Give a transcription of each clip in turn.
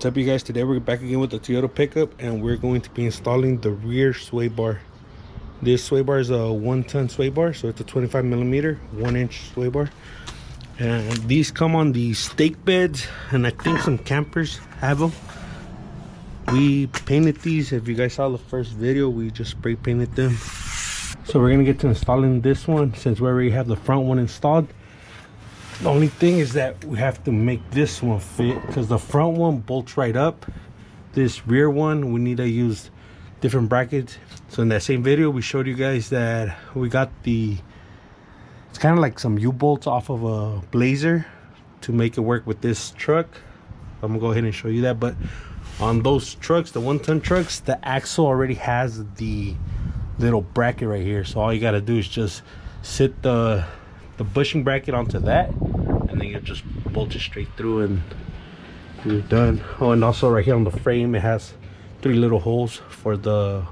What's up, you guys? Today we're back again with the Toyota pickup, and we're going to be installing the rear sway bar. This sway bar is a 1-ton sway bar, so it's a 25 millimeter 1-inch sway bar, and these come on the stake beds, and I think some campers have them. We painted these. If you guys saw the first video, we just spray painted them. So we're gonna get to installing this one since we already have the front one installed. The only thing is that we have to make this one fit because the front one bolts right up. This rear one, we need to use different brackets. So in that same video, we showed you guys that we got it's kind of like some U-bolts off of a Blazer to make it work with this truck. I'm gonna go ahead and show you that. But on those trucks, the 1-ton trucks, the axle already has the little bracket right here. So all you gotta do is just sit the bushing bracket onto that, and then you just bolt it straight through and you're done. Oh, and also right here on the frame, it has 3 little holes for the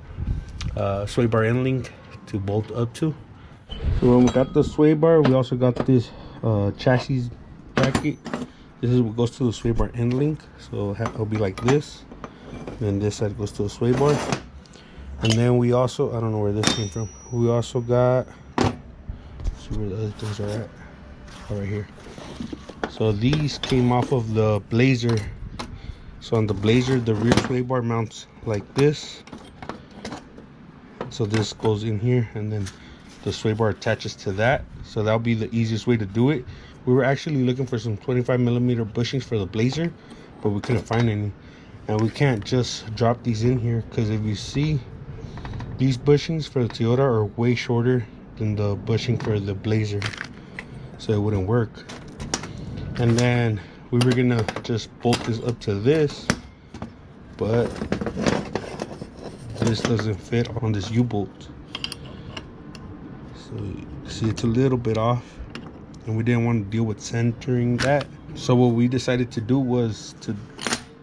sway bar end link to bolt up to. So when we got the sway bar, we also got this chassis bracket. This is what goes to the sway bar end link, so it'll be like this, and this side goes to the sway bar. And then we also, I don't know where this came from, we also got, see where the other things are at. Oh, right here. So these came off of the Blazer. So on the Blazer, the rear sway bar mounts like this. So this goes in here, and then the sway bar attaches to that. So that'll be the easiest way to do it. We were actually looking for some 25 millimeter bushings for the Blazer, but we couldn't find any. And we can't just drop these in here, because if you see, these bushings for the Toyota are way shorter than the bushing for the Blazer, so it wouldn't work. And then we were gonna just bolt this up to this, but this doesn't fit on this U-bolt. So you see it's a little bit off, and we didn't want to deal with centering that. So what we decided to do was to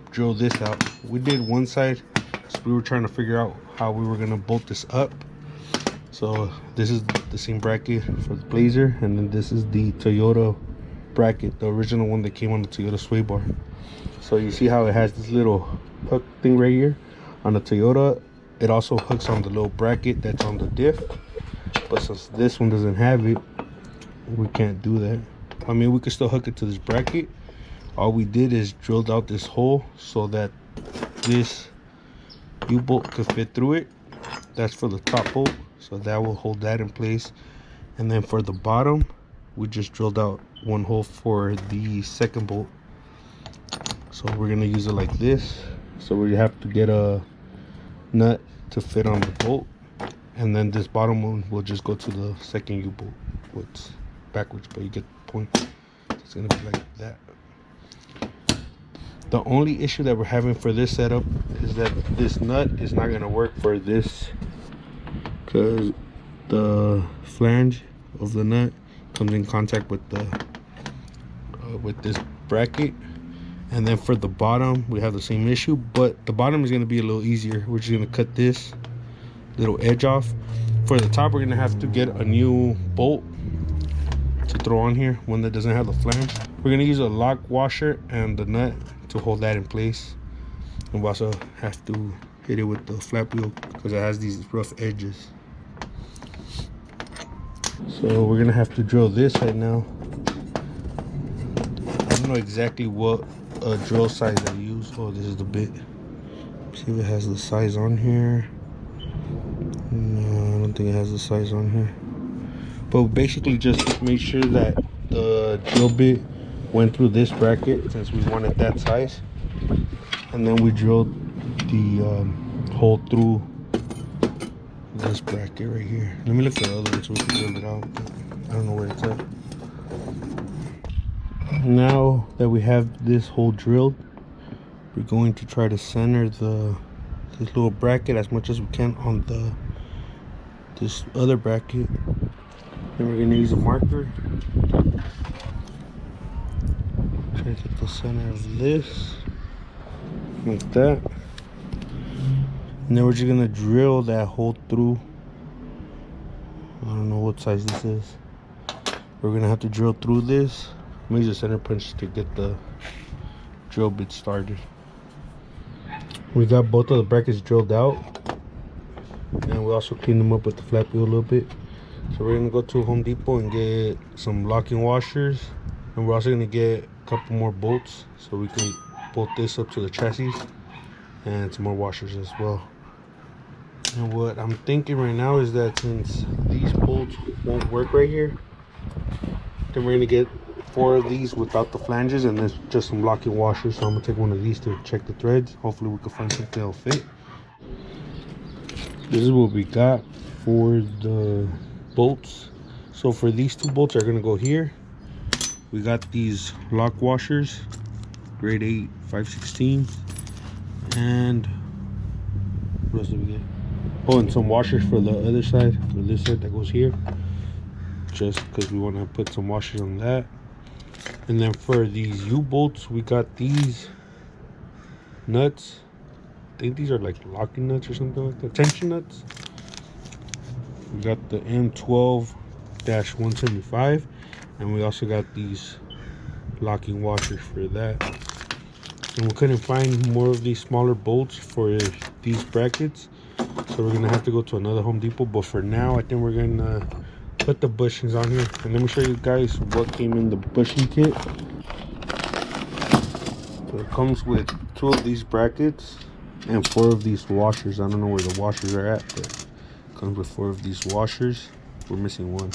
drill this out. We did one side, so we were trying to figure out how we were gonna bolt this up. So this is the same bracket for the Blazer, and then this is the Toyota bracket, the original one that came on the Toyota sway bar. So you see how it has this little hook thing right here on the Toyota. It also hooks on the little bracket that's on the diff, but since this one doesn't have it, we can't do that. I mean, we could still hook it to this bracket. All we did is drilled out this hole so that this U-bolt could fit through it. That's for the top bolt, so that will hold that in place. And then for the bottom, we just drilled out one hole for the second bolt. So we're gonna use it like this. So we have to get a nut to fit on the bolt, and then this bottom one will just go to the second U-bolt. It's backwards, but you get the point. It's gonna be like that. The only issue that we're having for this setup is that this nut is not gonna work for this, because the flange of the nut comes in contact with the with this bracket. And then for the bottom, we have the same issue, but the bottom is gonna be a little easier. We're just gonna cut this little edge off. For the top, we're gonna have to get a new bolt to throw on here, one that doesn't have the flange. We're gonna use a lock washer and the nut to hold that in place, and we also have to hit it with the flap wheel because it has these rough edges. So we're gonna have to drill this right now. I don't know exactly what drill size I use. Oh, this is the bit. See if it has the size on here. No, I don't think it has the size on here. But basically just make sure that the drill bit went through this bracket, since we wanted that size. And then we drilled the hole through this bracket right here. Let me look at the other one so we can drill it out. I don't know where it's at. Now that we have this hole drilled, we're going to try to center this little bracket as much as we can on this other bracket. Then we're going to use a marker. Try to get the center of this like that. And then we're just going to drill that hole through. I don't know what size this is. We're going to have to drill through this. I'm gonna use a center punch to get the drill bit started. We got both of the brackets drilled out, and we also cleaned them up with the flat wheel a little bit. So we're gonna go to Home Depot and get some locking washers, and we're also gonna get a couple more bolts so we can bolt this up to the chassis, and some more washers as well. And what I'm thinking right now is that since these bolts won't work right here, then we're gonna get 4 of these without the flanges, and there's just some locking washers. So I'm gonna take one of these to check the threads. Hopefully we can find something that'll fit. This is what we got for the bolts. So for these 2 bolts are gonna go here. We got these lock washers, grade 8 5/16, and what else did we get? Oh, and some washers for the other side, for this side that goes here, just because we want to put some washers on that. And then for these U-bolts, we got these nuts. I think these are like locking nuts or something like that, tension nuts. We got the M12-175, and we also got these locking washers for that. And we couldn't find more of these smaller bolts for these brackets, so we're gonna have to go to another Home Depot. But for now, I think we're gonna put the bushings on here, and let me show you guys what came in the bushing kit. So it comes with 2 of these brackets and 4 of these washers. I don't know where the washers are at, but it comes with 4 of these washers. We're missing 1.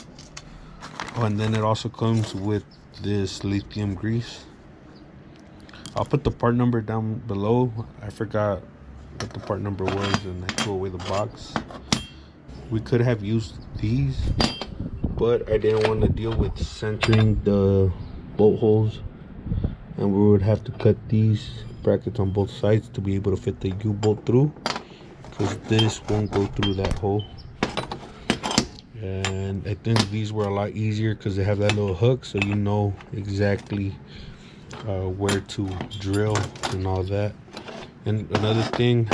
Oh, and then it also comes with this lithium grease. I'll put the part number down below. I forgot what the part number was, and I threw away the box. We could have used these, but I didn't want to deal with centering the bolt holes, and we would have to cut these brackets on both sides to be able to fit the U-bolt through, because this won't go through that hole. And I think these were a lot easier because they have that little hook, so you know exactly where to drill and all that. And another thing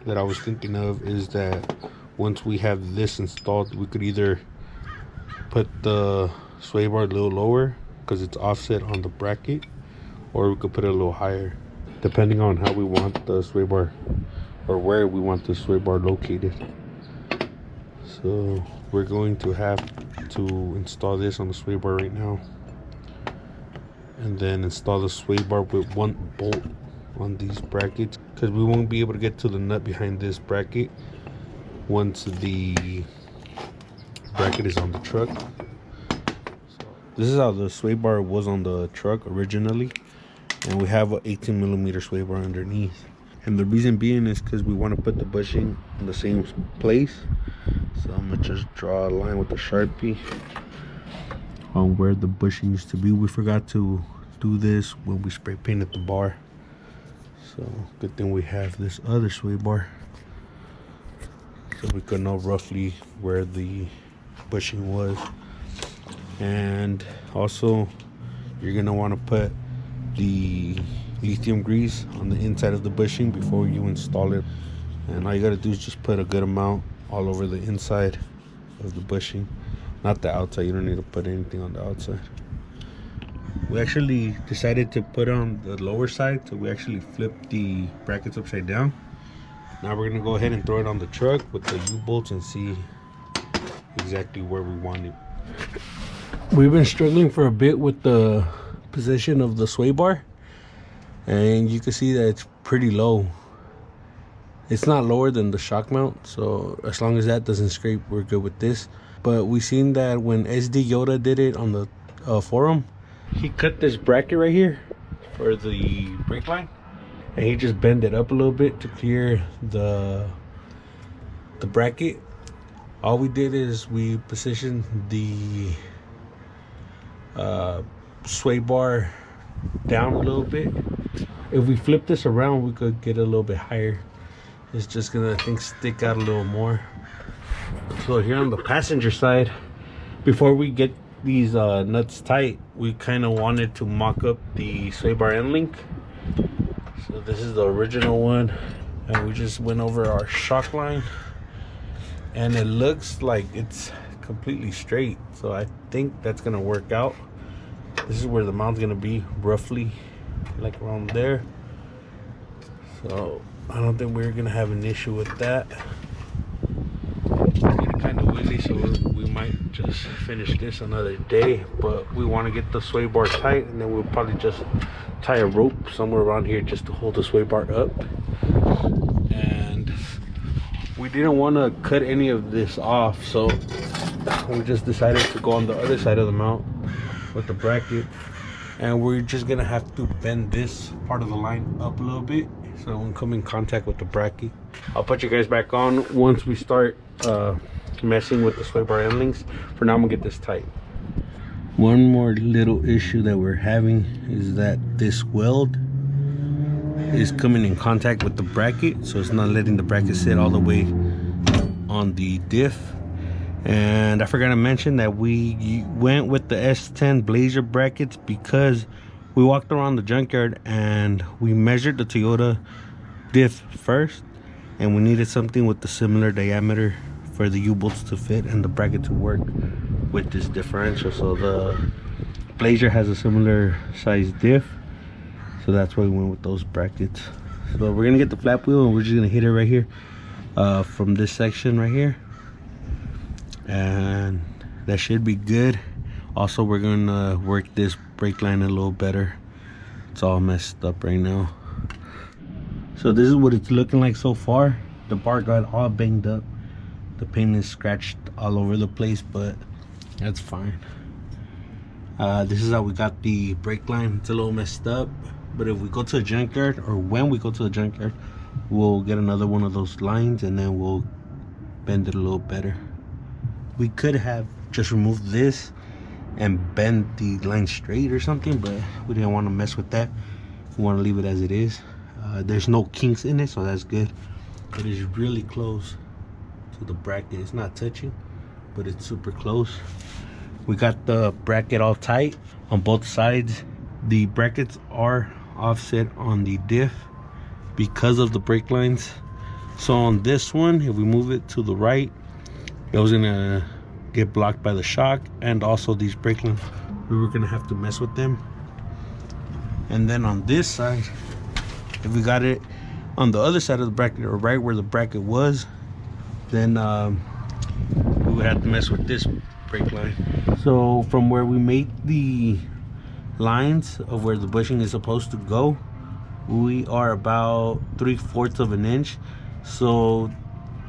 that I was thinking of is that once we have this installed, we could either put the sway bar a little lower because it's offset on the bracket, or we could put it a little higher depending on how we want the sway bar, or where we want the sway bar located. So we're going to have to install this on the sway bar right now, and then install the sway bar with 1 bolt on these brackets, because we won't be able to get to the nut behind this bracket once the bracket is on the truck. So this is how the sway bar was on the truck originally, and we have an 18mm sway bar underneath. And the reason being is because we want to put the bushing in the same place. So I'm gonna just draw a line with a Sharpie on where the bushing used to be. We forgot to do this when we spray painted the bar, so good thing we have this other sway bar, so we could know roughly where the bushing was. And also, you're gonna want to put the lithium grease on the inside of the bushing before you install it, and all you gotta do is just put a good amount all over the inside of the bushing, not the outside. You don't need to put anything on the outside. We actually decided to put on the lower side, so we actually flipped the brackets upside down. Now we're gonna go ahead and throw it on the truck with the U-bolts and see exactly where we want it. We've been struggling for a bit with the position of the sway bar, and you can see that it's pretty low. It's not lower than the shock mount, so as long as that doesn't scrape, we're good with this. But we seen that when SD Yoda did it on the forum, he cut this bracket right here for the brake line, and he just bent it up a little bit to clear the bracket. All we did is we positioned the sway bar down a little bit. If we flip this around, we could get a little bit higher. It's just gonna, I think, stick out a little more. So here on the passenger side, before we get these nuts tight, we kind of wanted to mock up the sway bar end link. So this is the original one, and we just went over our shock line, and it looks like it's completely straight, so I think that's gonna work out. This is where the mount's gonna be, roughly like around there. So I don't think we're gonna have an issue with that. It's getting kind of windy, so we might just finish this another day. But we want to get the sway bar tight, and then we'll probably just tie a rope somewhere around here just to hold the sway bar up. And we didn't want to cut any of this off, so we just decided to go on the other side of the mount with the bracket. And we're just gonna have to bend this part of the line up a little bit so it won't come in contact with the bracket. I'll put you guys back on once we start messing with the sway bar endings. For now, I'm gonna get this tight. One more little issue that we're having is that this weld is coming in contact with the bracket, so it's not letting the bracket sit all the way on the diff. And I forgot to mention that we went with the S10 Blazer brackets because we walked around the junkyard and we measured the Toyota diff first, and we needed something with the similar diameter for the U-bolts to fit and the bracket to work with this differential. So the Blazer has a similar size diff, so that's why we went with those brackets. So we're gonna get the flap wheel and we're just gonna hit it right here from this section right here, and that should be good. Also, we're gonna work this brake line a little better. It's all messed up right now. So this is what it's looking like so far. The bar got all banged up, the paint is scratched all over the place, but that's fine. This is how we got the brake line. It's a little messed up, but if we go to the junkyard, or when we go to the junkyard, we'll get another one of those lines and then we'll bend it a little better. We could have just removed this and bend the line straight or something, but we didn't want to mess with that. We want to leave it as it is. There's no kinks in it, so that's good. It is really close to the bracket. It's not touching, but it's super close. We got the bracket all tight on both sides. The brackets are offset on the diff because of the brake lines. So on this one, if we move it to the right, it was gonna get blocked by the shock, and also these brake lines, we were gonna have to mess with them. And then on this side, if we got it on the other side of the bracket, or right where the bracket was, then we would have to mess with this brake line. So from where we made the lines of where the bushing is supposed to go, we are about 3/4 of an inch. So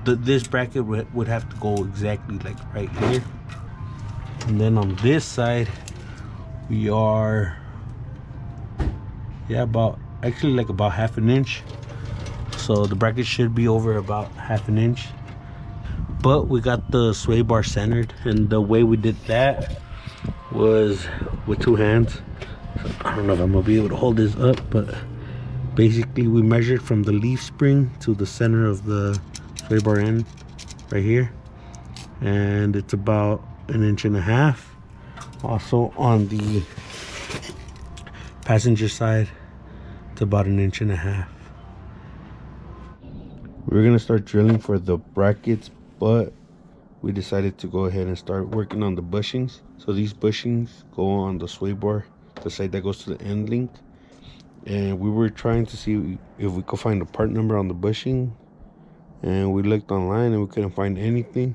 this bracket would have to go exactly like right here. And then on this side, we are about about 1/2 inch. So the bracket should be over about 1/2 inch. But we got the sway bar centered, and the way we did that was with 2 hands. So I don't know if I'm gonna be able to hold this up, but basically we measured from the leaf spring to the center of the sway bar end right here, and it's about 1.5 inches. Also on the passenger side, it's about 1.5 inches. We're gonna start drilling for the brackets, but we decided to go ahead and start working on the bushings. So these bushings go on the sway bar, the side that goes to the end link, and we were trying to see if we could find a part number on the bushing, and we looked online and we couldn't find anything.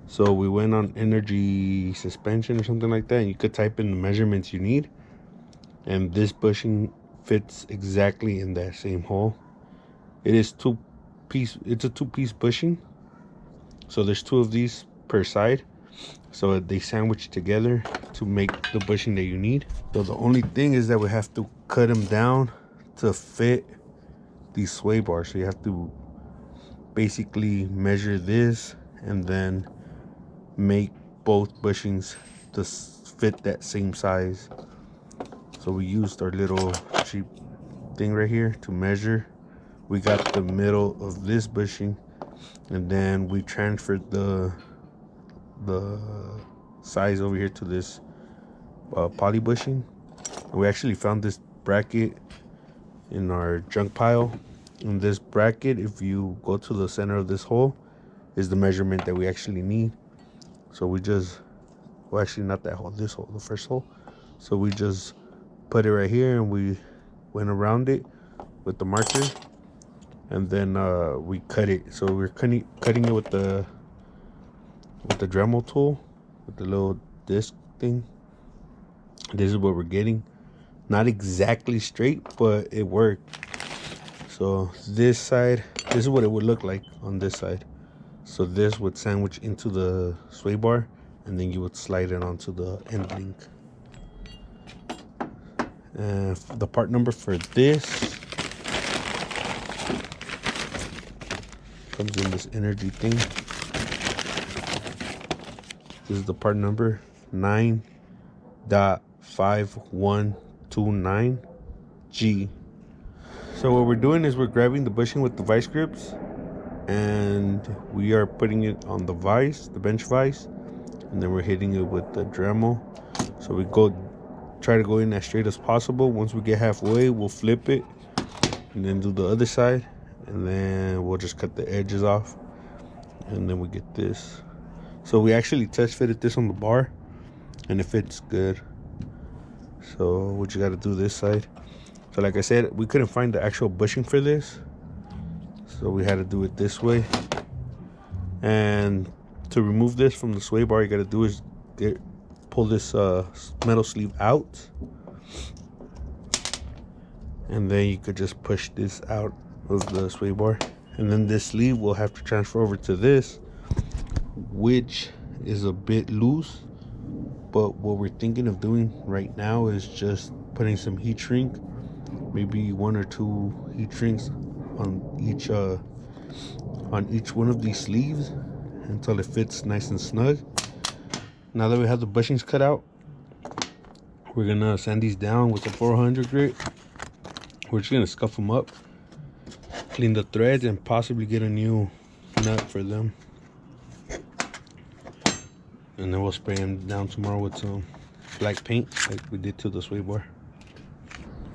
So we went on Energy Suspension or something like that, and you could type in the measurements you need, and this bushing fits exactly in that same hole. It's a two-piece bushing, so there's 2 of these per side, so they sandwich together to make the bushing that you need. So the only thing is that we have to cut them down to fit these sway bars. So you have to basically measure this and then make both bushings to fit that same size. So we used our little cheap thing right here to measure. We got the middle of this bushing, and then we transferred the size over here to this poly bushing. And we actually found this bracket in our junk pile, and this bracket, if you go to the center of this hole, is the measurement that we actually need. So we just, well, actually not that hole, this hole, the first hole. So we just put it right here, and we went around it with the marker, and then we cut it. So we're cutting it with the Dremel tool, with the little disc thing. This is what we're getting. Not exactly straight, but it worked. So this side, this is what it would look like on this side. So this would sandwich into the sway bar, and then you would slide it onto the end link. And the part number for this comes in this energy thing. This is the part number 9.5129G. So what we're doing is we're grabbing the bushing with the vice grips, and we are putting it on the vise, the bench vise, and then we're hitting it with the Dremel. So we try to go in as straight as possible. Once we get halfway, we'll flip it and then do the other side, and then we'll just cut the edges off, and then we get this. So we actually test fitted this on the bar, and it fits good. So what you got to do this side. So like I said, we couldn't find the actual bushing for this, so we had to do it this way. And to remove this from the sway bar, you got to do is pull this metal sleeve out, and then you could just push this out of the sway bar, and then this sleeve will have to transfer over to this, which is a bit loose. But what we're thinking of doing right now is just putting some heat shrink, maybe 1 or 2 heat shrinks on each one of these sleeves until it fits nice and snug. Now that we have the bushings cut out, we're gonna sand these down with the 400 grit. We're just gonna scuff them up, clean the threads, and possibly get a new nut for them. And then we'll spray them down tomorrow with some black paint like we did to the sway bar.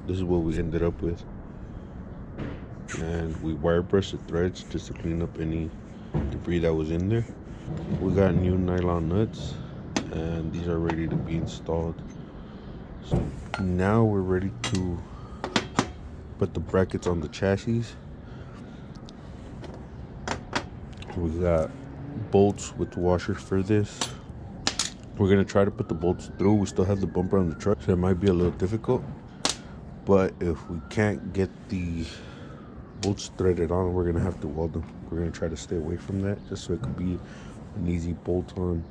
This is what we ended up with. And we wire brushed the threads just to clean up any debris that was in there. We got new nylon nuts, and these are ready to be installed. So now we're ready to put the brackets on the chassis. We got bolts with washers for this. We're gonna try to put the bolts through. We still have the bumper on the truck, so it might be a little difficult. But if we can't get the bolts threaded on, we're gonna have to weld them. We're gonna try to stay away from that, just so it could be an easy bolt-on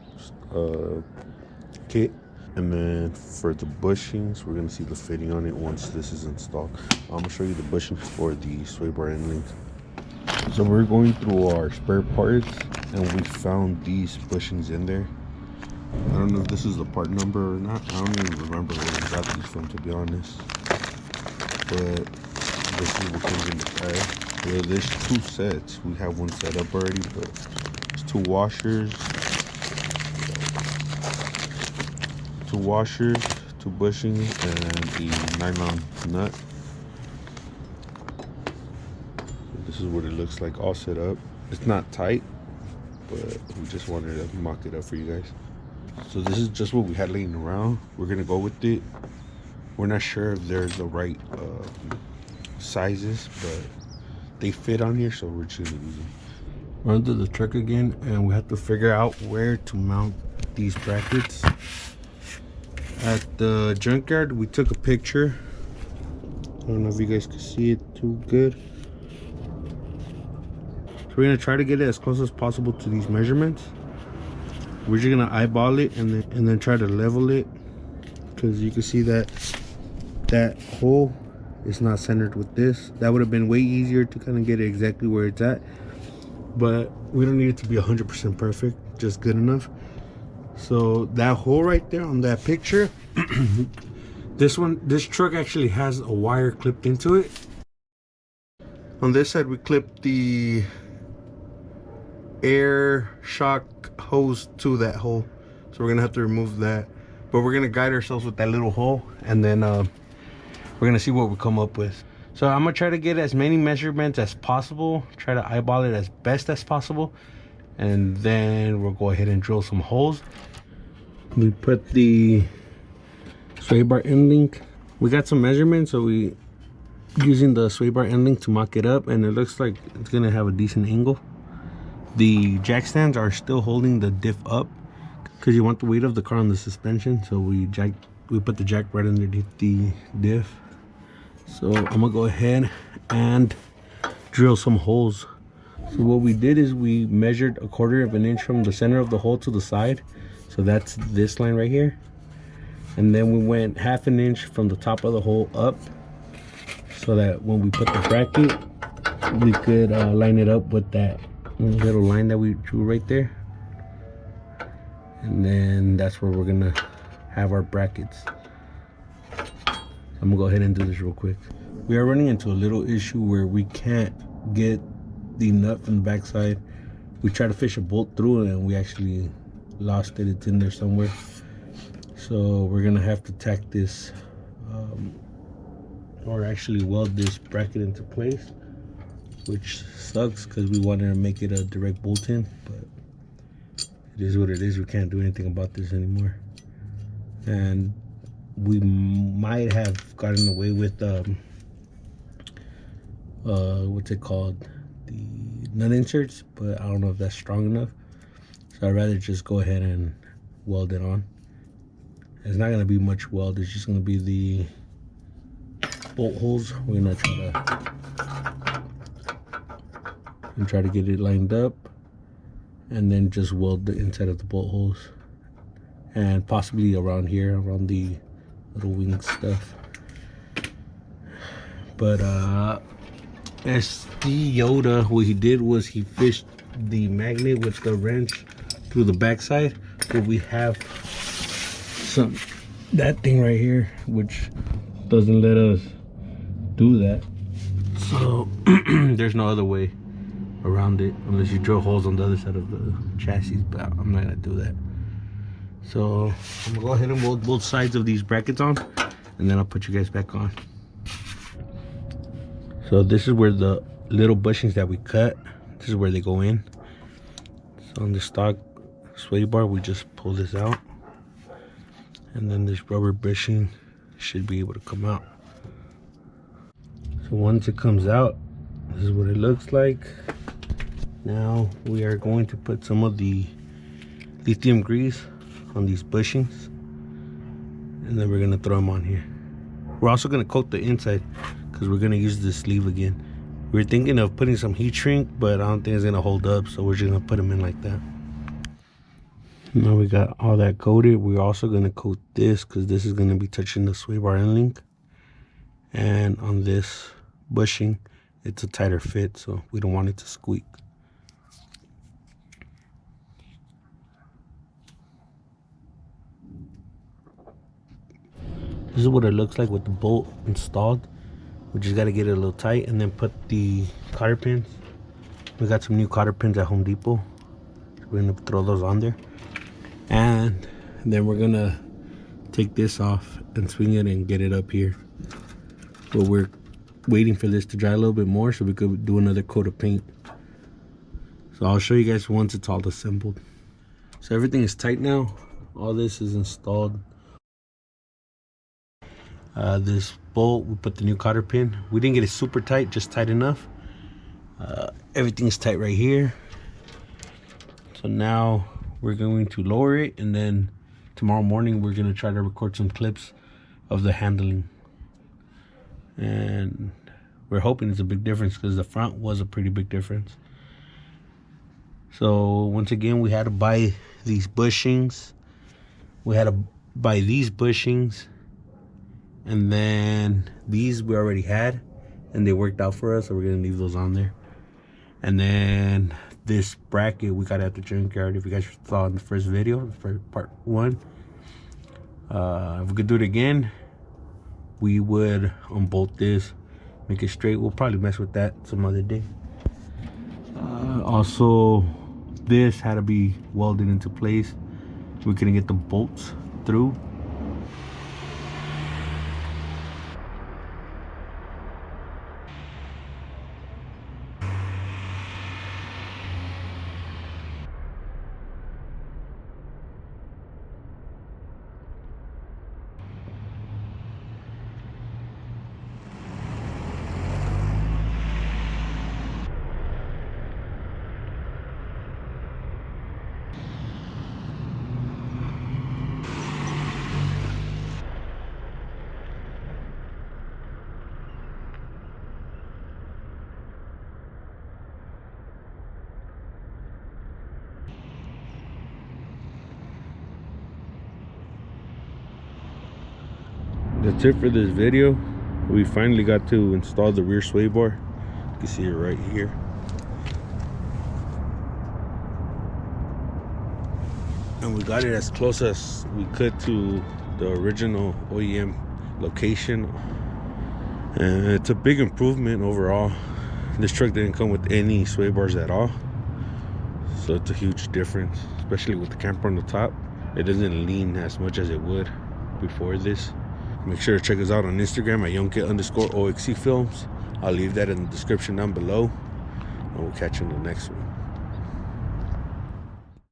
kit. And then for the bushings, we're gonna see the fitting on it once this is installed. I'm gonna show you the bushings for the sway bar end links. So we're going through our spare parts, and we found these bushings in there. I don't know if this is the part number or not. I don't even remember where we got these from, to be honest. But this is what comes in the bag. Well, there's 2 sets. We have one set up already, but it's 2 washers, 2 bushings, and the nylon nut. This is what it looks like all set up. It's not tight, but we just wanted to mock it up for you guys. So this is just what we had laying around. We're gonna go with it. We're not sure if they're the right sizes, but they fit on here, so we're just gonna use them. We're under the truck again, and we have to figure out where to mount these brackets. At the junkyard, we took a picture. I don't know if you guys can see it too good. So we're gonna try to get it as close as possible to these measurements. We're just gonna eyeball it and then try to level it, because you can see that hole is not centered with this. That would have been way easier to kind of get it exactly where it's at, but we don't need it to be 100% perfect, just good enough. So that hole right there on that picture, this truck actually has a wire clipped into it. On this side, we clipped the air shock hose to that hole, so we're gonna have to remove that, but we're gonna guide ourselves with that little hole, and then we're gonna see what we come up with. So I'm gonna try to get as many measurements as possible, try to eyeball it as best as possible, and then we'll go ahead and drill some holes. We put the sway bar end link. We got some measurements, so we using the sway bar end link to mock it up, and it looks like it's gonna have a decent angle. The jack stands are still holding the diff up because you want the weight of the car on the suspension, so we put the jack right underneath the diff. So I'm gonna go ahead and drill some holes. So what we did is we measured 1/4 of an inch from the center of the hole to the side, so that's this line right here, and then we went 1/2 an inch from the top of the hole up, so that when we put the bracket we could line it up with that little line that we drew right there, and then that's where we're gonna have our brackets. I'm gonna go ahead and do this real quick. We are running into a little issue where we can't get the nut from the backside. We tried to fish a bolt through it and we actually lost it. It's in there somewhere, so we're gonna have to tack this or actually weld this bracket into place, which sucks because we wanted to make it a direct bolt in, but it is what it is. We can't do anything about this anymore, and we might have gotten away with what's it called, the nut inserts, but I don't know if that's strong enough, so I'd rather just go ahead and weld it on. It's not going to be much weld, it's just going to be the bolt holes. We're going to try to get it lined up and then just weld the inside of the bolt holes, and possibly around here, around the little wing stuff. But SD Yoda, what he did was he fished the magnet with the wrench through the backside, but we have that thing right here which doesn't let us do that, so there's no other way around it unless you drill holes on the other side of the chassis, but I'm not gonna do that. So I'm gonna go ahead and weld both sides of these brackets on, and then I'll put you guys back on. So this is where the little bushings that we cut, this is where they go in. So on the stock sway bar, we just pull this out, and then this rubber bushing should be able to come out. So once it comes out, this is what it looks like. Now we are going to put some of the lithium grease on these bushings, and then we're gonna throw them on here. We're also gonna coat the inside because we're gonna use this sleeve again. We were thinking of putting some heat shrink, but I don't think it's gonna hold up, so we're just gonna put them in like that. Now we got all that coated. We're also gonna coat this because this is gonna be touching the sway bar end link, and on this bushing it's a tighter fit, so we don't want it to squeak. This is what it looks like with the bolt installed. We just got to get it a little tight and then put the cotter pins. We got some new cotter pins at Home Depot, so we're gonna throw those on there, and then we're gonna take this off and swing it and get it up here. But we're waiting for this to dry a little bit more so we could do another coat of paint. So I'll show you guys once it's all assembled. So everything is tight now. All this is installed. This bolt, we put the new cotter pin. We didn't get it super tight, just tight enough. Everything's tight right here. So now we're going to lower it, and then tomorrow morning we're going to try to record some clips of the handling. And we're hoping it's a big difference because the front was a pretty big difference. So once again, we had to buy these bushings. We had to buy these bushings, and then these we already had and they worked out for us, so we're gonna leave those on there. And then this bracket we got at the junkyard. If you guys saw in the first video, for part 1, if we could do it again, we would unbolt this, make it straight. We'll probably mess with that some other day. Also, this had to be welded into place. We couldn't get the bolts through. That's it for this video. We finally got to install the rear sway bar. You can see it right here. And we got it as close as we could to the original OEM location. And it's a big improvement overall. This truck didn't come with any sway bars at all, so it's a huge difference, especially with the camper on the top. It doesn't lean as much as it would before this. Make sure to check us out on Instagram at Yonke_OXC Films. I'll leave that in the description down below, and we'll catch you in the next one.